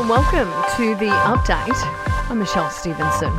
and welcome to The Update. I'm Michelle Stevenson.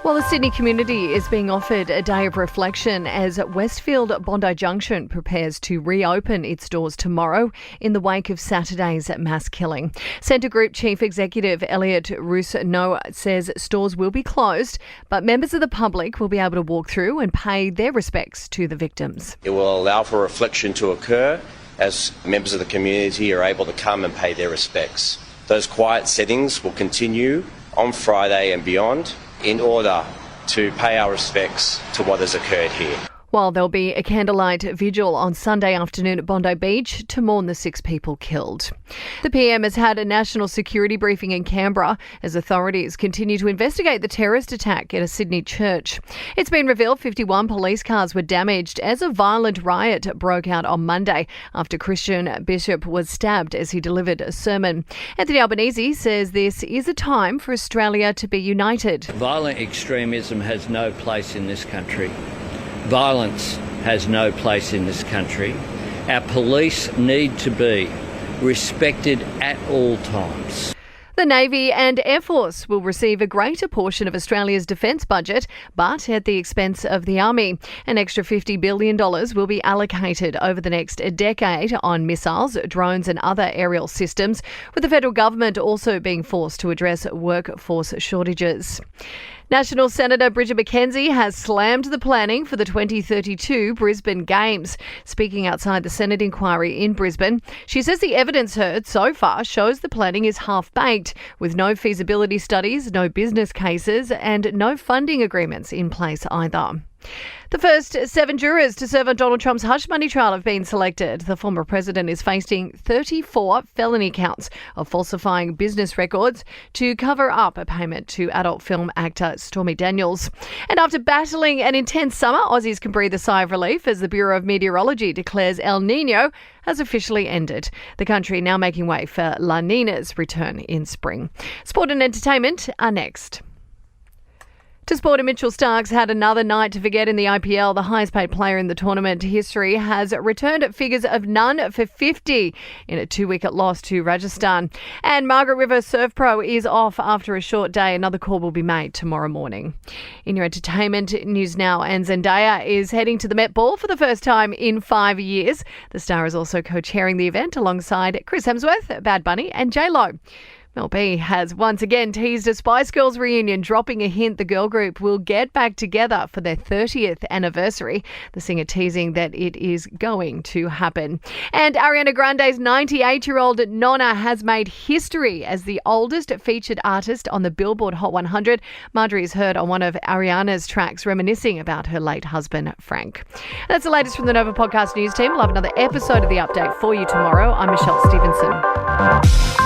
Well, the Sydney community is being offered a day of reflection as Westfield Bondi Junction prepares to reopen its doors tomorrow in the wake of Saturday's mass killing. Centre Group Chief Executive Elliot Rousseau says stores will be closed, but members of the public will be able to walk through and pay their respects to the victims. It will allow for reflection to occur as members of the community are able to come and pay their respects. Those quiet settings will continue on Friday and beyond in order to pay our respects to what has occurred here. While there'll be a candlelight vigil on Sunday afternoon at Bondi Beach to mourn the 6 people killed. The PM has had a national security briefing in Canberra as authorities continue to investigate the terrorist attack at a Sydney church. It's been revealed 51 police cars were damaged as a violent riot broke out on Monday after Christian Bishop was stabbed as he delivered a sermon. Anthony Albanese says this is a time for Australia to be united. Violent extremism has no place in this country. Violence has no place in this country. Our police need to be respected at all times. The Navy and Air Force will receive a greater portion of Australia's defence budget, but at the expense of the Army. An extra $50 billion will be allocated over the next decade on missiles, drones and other aerial systems, with the federal government also being forced to address workforce shortages. National Senator Bridget McKenzie has slammed the planning for the 2032 Brisbane Games. Speaking outside the Senate inquiry in Brisbane, she says the evidence heard so far shows the planning is half-baked, with no feasibility studies, no business cases and no funding agreements in place either. The first 7 jurors to serve on Donald Trump's hush money trial have been selected. The former president is facing 34 felony counts of falsifying business records to cover up a payment to adult film actor Stormy Daniels. And after battling an intense summer, Aussies can breathe a sigh of relief as the Bureau of Meteorology declares El Niño has officially ended. The country now making way for La Nina's return in spring. Sport and entertainment are next. To sport, Mitchell Starcs had another night to forget in the IPL. The highest paid player in the tournament history has returned at figures of none for 50 in a 2-wicket loss to Rajasthan. And Margaret River Surf Pro is off after a short day. Another call will be made tomorrow morning. In your entertainment news now, and Zendaya is heading to the Met Ball for the first time in 5 years. The star is also co-chairing the event alongside Chris Hemsworth, Bad Bunny and J-Lo. Mel B has once again teased a Spice Girls reunion, dropping a hint the girl group will get back together for their 30th anniversary. The singer teasing that it is going to happen. And Ariana Grande's 98-year-old Nonna has made history as the oldest featured artist on the Billboard Hot 100. Marjorie is heard on one of Ariana's tracks reminiscing about her late husband, Frank. That's the latest from the Nova Podcast News team. We'll have another episode of The Update for you tomorrow. I'm Michelle Stevenson.